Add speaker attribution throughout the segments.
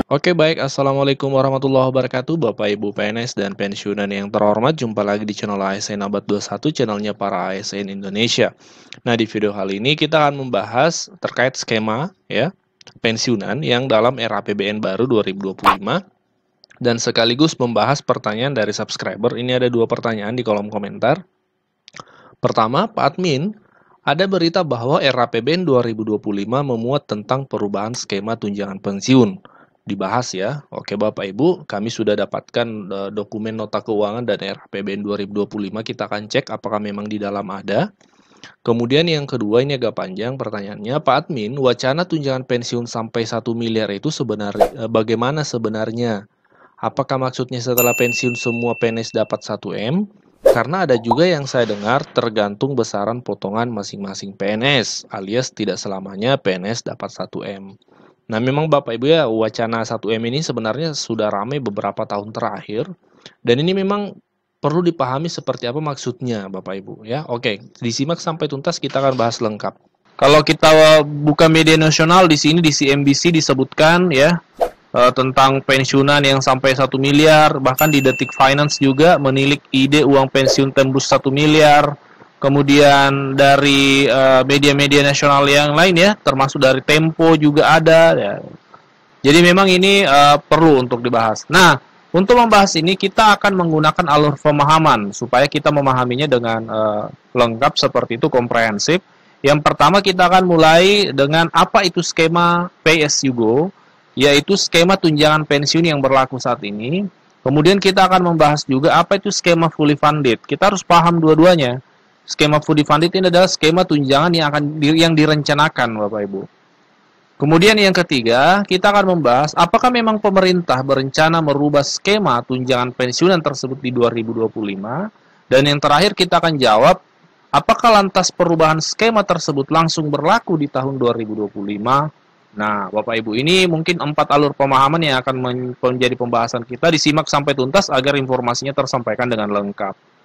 Speaker 1: Oke baik, Assalamualaikum warahmatullahi wabarakatuh Bapak Ibu PNS dan pensiunan yang terhormat. Jumpa lagi di channel ASN Abad 21, channelnya para ASN Indonesia. Nah, di video kali ini kita akan membahas terkait skema ya pensiunan yang dalam era APBN baru 2025, dan sekaligus membahas pertanyaan dari subscriber. Ini ada 2 pertanyaan di kolom komentar. Pertama, Pak Admin, ada berita bahwa era APBN 2025 memuat tentang perubahan skema tunjangan pensiun. Dibahas ya. Oke Bapak Ibu, kami sudah dapatkan dokumen nota keuangan dan era APBN 2025. Kita akan cek apakah memang di dalam ada. Kemudian yang kedua, ini agak panjang pertanyaannya. Pak Admin, wacana tunjangan pensiun sampai 1 miliar itu sebenarnya bagaimana sebenarnya? Apakah maksudnya setelah pensiun semua PNS dapat 1M? Karena ada juga yang saya dengar tergantung besaran potongan masing-masing PNS, alias tidak selamanya PNS dapat 1M. Nah, memang Bapak Ibu ya, wacana 1M ini sebenarnya sudah ramai beberapa tahun terakhir, dan ini memang perlu dipahami seperti apa maksudnya Bapak Ibu ya. Oke, disimak sampai tuntas, kita akan bahas lengkap. Kalau kita buka media nasional, di sini di CNBC disebutkan ya tentang pensiunan yang sampai 1 miliar, bahkan di Detik Finance juga menilik ide uang pensiun tembus 1 miliar. Kemudian dari media-media nasional yang lain ya, termasuk dari Tempo juga ada ya. Jadi memang ini perlu untuk dibahas. Nah, untuk membahas ini kita akan menggunakan alur pemahaman supaya kita memahaminya dengan lengkap seperti itu, komprehensif. Yang pertama kita akan mulai dengan apa itu skema Pay As You Go, yaitu skema tunjangan pensiun yang berlaku saat ini. Kemudian kita akan membahas juga apa itu skema fully funded. Kita harus paham dua-duanya. Skema fully funded ini adalah skema tunjangan yang direncanakan Bapak Ibu. Kemudian yang ketiga, kita akan membahas apakah memang pemerintah berencana merubah skema tunjangan pensiunan tersebut di 2025. Dan yang terakhir kita akan jawab, apakah lantas perubahan skema tersebut langsung berlaku di tahun 2025? Nah, Bapak Ibu, ini mungkin 4 alur pemahaman yang akan menjadi pembahasan kita. Disimak sampai tuntas agar informasinya tersampaikan dengan lengkap.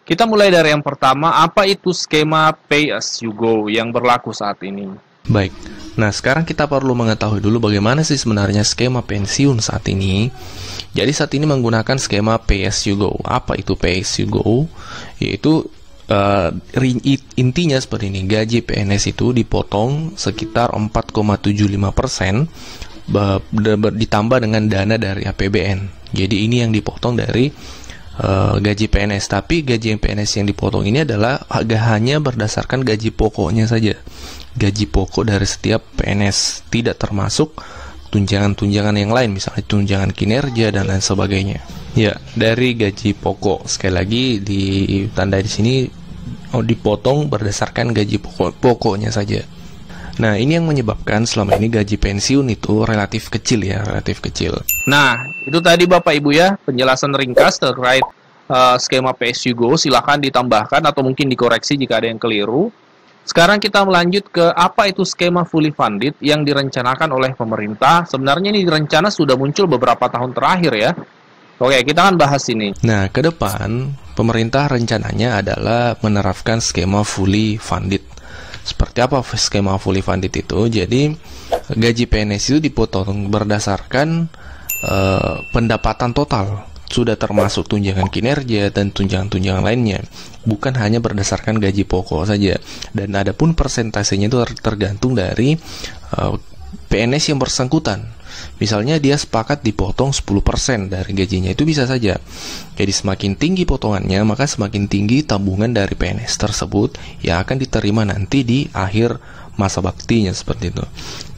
Speaker 1: Kita mulai dari yang pertama, apa itu skema Pay As You Go yang berlaku saat ini?
Speaker 2: Baik, nah sekarang kita perlu mengetahui dulu bagaimana sih sebenarnya skema pensiun saat ini. Jadi saat ini menggunakan skema Pay As You Go. Apa itu Pay As You Go? Yaitu intinya seperti ini, gaji PNS itu dipotong sekitar 4,75% ditambah dengan dana dari APBN. Jadi ini yang dipotong dari gaji PNS. Tapi gaji PNS yang dipotong ini adalah hanya berdasarkan gaji pokoknya saja, gaji pokok dari setiap PNS, tidak termasuk tunjangan-tunjangan yang lain, misalnya tunjangan kinerja dan lain sebagainya. Ya, dari gaji pokok. Sekali lagi ditandai di sini dipotong berdasarkan gaji pokoknya saja. Nah, ini yang menyebabkan selama ini gaji pensiun itu relatif kecil ya, relatif kecil.
Speaker 1: Nah, itu tadi Bapak Ibu ya, penjelasan ringkas terkait skema Pay As You Go. Silahkan ditambahkan atau mungkin dikoreksi jika ada yang keliru. Sekarang kita melanjut ke apa itu skema fully funded yang direncanakan oleh pemerintah. Sebenarnya ini rencana sudah muncul beberapa tahun terakhir ya. Oke, kita akan bahas ini.
Speaker 2: Nah, ke depan pemerintah rencananya adalah menerapkan skema fully funded. Seperti apa skema fully funded itu? Jadi gaji PNS itu dipotong berdasarkan pendapatan total, sudah termasuk tunjangan kinerja dan tunjangan-tunjangan lainnya, bukan hanya berdasarkan gaji pokok saja. Dan adapun persentasenya itu tergantung dari PNS yang bersangkutan. Misalnya dia sepakat dipotong 10% dari gajinya, itu bisa saja. Jadi semakin tinggi potongannya, maka semakin tinggi tabungan dari PNS tersebut yang akan diterima nanti di akhir masa baktinya, seperti itu.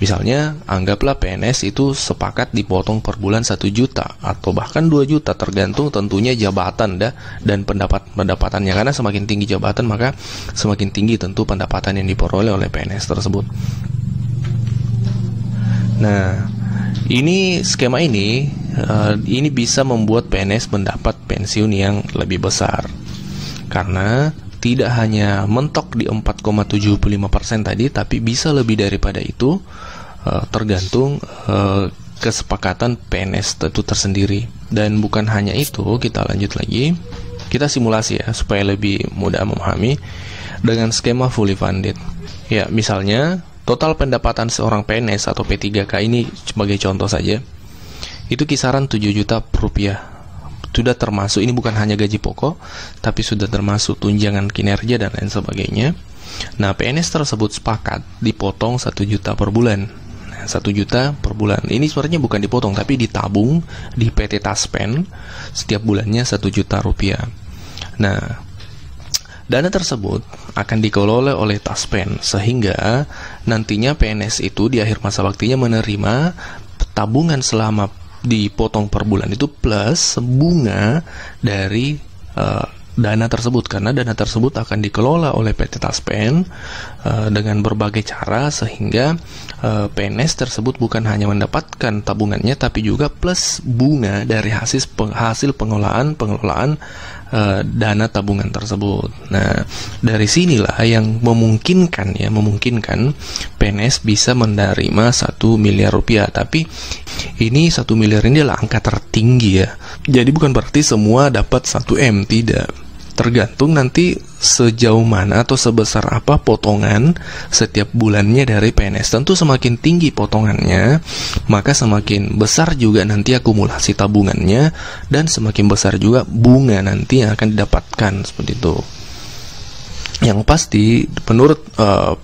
Speaker 2: Misalnya, anggaplah PNS itu sepakat dipotong per bulan 1 juta atau bahkan 2 juta, tergantung tentunya jabatan dan pendapatannya. Karena semakin tinggi jabatan, maka semakin tinggi tentu pendapatan yang diperoleh oleh PNS tersebut. Nah, ini skema ini bisa membuat PNS mendapat pensiun yang lebih besar, karena tidak hanya mentok di 4,75% tadi, tapi bisa lebih daripada itu, tergantung kesepakatan PNS itu tersendiri. Dan bukan hanya itu, kita lanjut lagi, kita simulasi ya supaya lebih mudah memahami. dengan skema fully funded. Ya, misalnya total pendapatan seorang PNS atau P3K ini sebagai contoh saja, itu kisaran 7 juta rupiah. Sudah termasuk, ini bukan hanya gaji pokok, tapi sudah termasuk tunjangan kinerja dan lain sebagainya. Nah, PNS tersebut sepakat dipotong 1 juta per bulan. 1 juta per bulan. Ini sebenarnya bukan dipotong, tapi ditabung di PT Taspen setiap bulannya 1 juta rupiah. Nah, dana tersebut akan dikelola oleh Taspen, sehingga nantinya PNS itu di akhir masa baktinya menerima tabungan selama dipotong per bulan itu plus bunga dari dana tersebut, karena dana tersebut akan dikelola oleh PT Taspen dengan berbagai cara, sehingga PNS tersebut bukan hanya mendapatkan tabungannya, tapi juga plus bunga dari hasil pengelolaan dana tabungan tersebut. Nah, dari sinilah yang memungkinkan PNS bisa menerima 1 miliar rupiah. Tapi ini 1 miliar ini adalah angka tertinggi ya. Jadi bukan berarti semua dapat 1M, tidak. Tergantung nanti sejauh mana atau sebesar apa potongan setiap bulannya dari PNS. Tentu semakin tinggi potongannya, maka semakin besar juga nanti akumulasi tabungannya, dan semakin besar juga bunga nanti yang akan didapatkan, seperti itu. Yang pasti, menurut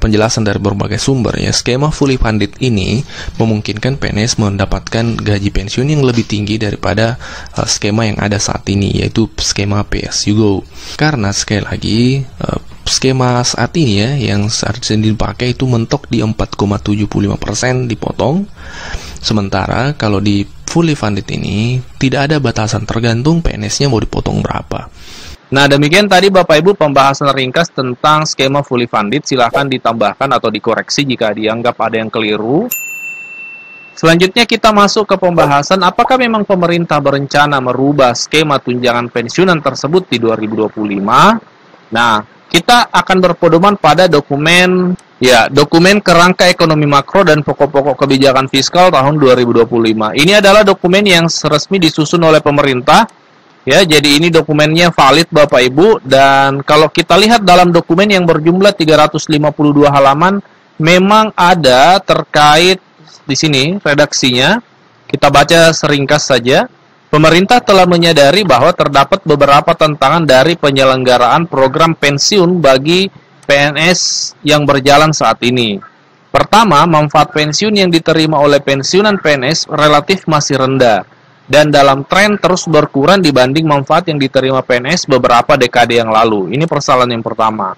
Speaker 2: penjelasan dari berbagai sumber ya, skema fully funded ini memungkinkan PNS mendapatkan gaji pensiun yang lebih tinggi daripada skema yang ada saat ini, yaitu skema Pay As You Go. Karena sekali lagi, skema saat ini ya, yang saat ini dipakai itu mentok di 4,75% dipotong. Sementara kalau di fully funded ini tidak ada batasan, tergantung PNS-nya mau dipotong berapa.
Speaker 1: Nah, demikian tadi Bapak Ibu pembahasan ringkas tentang skema fully funded. Silahkan ditambahkan atau dikoreksi jika dianggap ada yang keliru. Selanjutnya kita masuk ke pembahasan apakah memang pemerintah berencana merubah skema tunjangan pensiunan tersebut di 2025. Nah, kita akan berpedoman pada dokumen kerangka ekonomi makro dan pokok-pokok kebijakan fiskal tahun 2025. Ini adalah dokumen yang resmi disusun oleh pemerintah. Ya, jadi ini dokumennya valid Bapak Ibu, dan kalau kita lihat dalam dokumen yang berjumlah 352 halaman, memang ada terkait di sini redaksinya. Kita baca seringkas saja. Pemerintah telah menyadari bahwa terdapat beberapa tantangan dari penyelenggaraan program pensiun bagi PNS yang berjalan saat ini. Pertama, manfaat pensiun yang diterima oleh pensiunan PNS relatif masih rendah dan dalam tren terus berkurang dibanding manfaat yang diterima PNS beberapa dekade yang lalu. Ini persoalan yang pertama.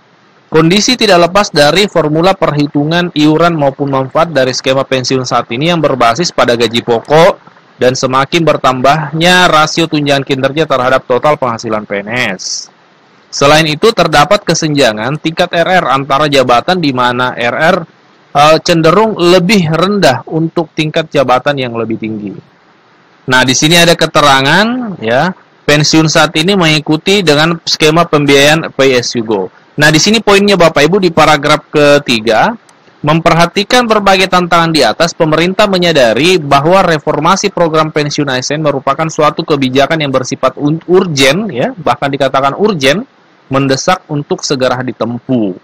Speaker 1: Kondisi tidak lepas dari formula perhitungan iuran maupun manfaat dari skema pensiun saat ini yang berbasis pada gaji pokok dan semakin bertambahnya rasio tunjangan kinerja terhadap total penghasilan PNS. Selain itu, terdapat kesenjangan tingkat RR antara jabatan di mana RR cenderung lebih rendah untuk tingkat jabatan yang lebih tinggi. Nah, di sini ada keterangan ya, pensiun saat ini mengikuti dengan skema pembiayaan Pay As You Go. Nah, di sini poinnya Bapak Ibu di paragraf ketiga, memperhatikan berbagai tantangan di atas, pemerintah menyadari bahwa reformasi program pensiun ASN merupakan suatu kebijakan yang bersifat urgen ya, bahkan dikatakan urgen, mendesak untuk segera ditempuh.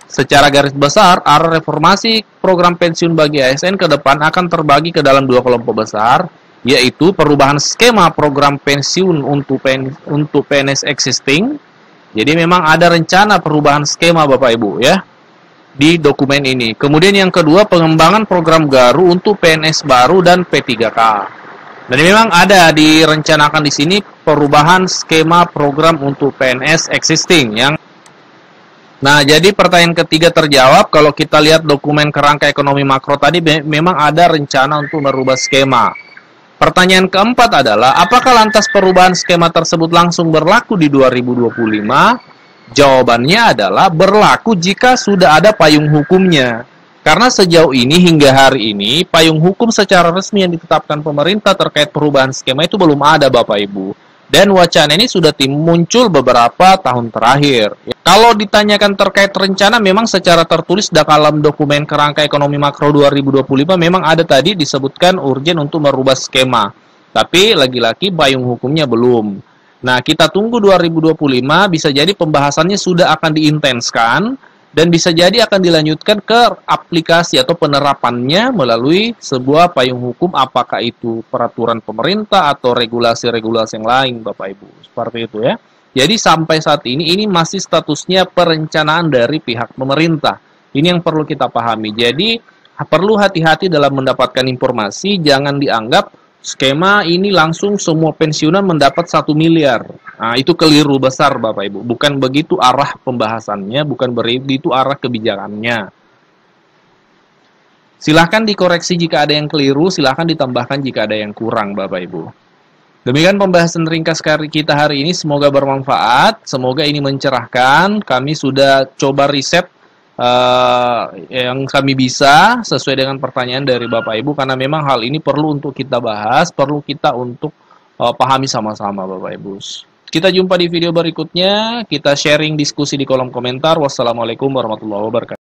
Speaker 1: Secara garis besar, arah reformasi program pensiun bagi ASN ke depan akan terbagi ke dalam 2 kelompok besar, yaitu perubahan skema program pensiun untuk PNS existing. Jadi memang ada rencana perubahan skema Bapak Ibu ya di dokumen ini. Kemudian yang kedua, pengembangan program baru untuk PNS baru dan P3K. Dan memang ada direncanakan di sini perubahan skema program untuk PNS existing yang. Nah, jadi pertanyaan ketiga terjawab kalau kita lihat dokumen kerangka ekonomi makro tadi, memang ada rencana untuk merubah skema. Pertanyaan keempat adalah, apakah lantas perubahan skema tersebut langsung berlaku di 2025? Jawabannya adalah berlaku jika sudah ada payung hukumnya. Karena sejauh ini hingga hari ini, payung hukum secara resmi yang ditetapkan pemerintah terkait perubahan skema itu belum ada Bapak Ibu. Dan wacana ini sudah muncul beberapa tahun terakhir. Kalau ditanyakan terkait rencana, memang secara tertulis dalam dokumen kerangka ekonomi makro 2025 memang ada tadi disebutkan urgen untuk merubah skema. Tapi lagi-lagi payung hukumnya belum. Nah, kita tunggu 2025, bisa jadi pembahasannya sudah akan diintenskan, dan bisa jadi akan dilanjutkan ke aplikasi atau penerapannya melalui sebuah payung hukum, apakah itu peraturan pemerintah atau regulasi-regulasi yang lain, Bapak Ibu. Seperti itu ya. Jadi sampai saat ini masih statusnya perencanaan dari pihak pemerintah. Ini yang perlu kita pahami. Jadi perlu hati-hati dalam mendapatkan informasi, jangan dianggap skema ini langsung semua pensiunan mendapat 1 miliar. Nah, itu keliru besar Bapak Ibu. Bukan begitu arah pembahasannya, bukan begitu arah kebijakannya. Silahkan dikoreksi jika ada yang keliru, silahkan ditambahkan jika ada yang kurang Bapak Ibu. Demikian pembahasan ringkas kita hari ini, semoga bermanfaat, semoga ini mencerahkan. Kami sudah coba riset yang kami bisa sesuai dengan pertanyaan dari Bapak Ibu, karena memang hal ini perlu untuk kita bahas, perlu kita untuk pahami sama-sama Bapak Ibu. Kita jumpa di video berikutnya, kita sharing diskusi di kolom komentar. Wassalamualaikum warahmatullahi wabarakatuh.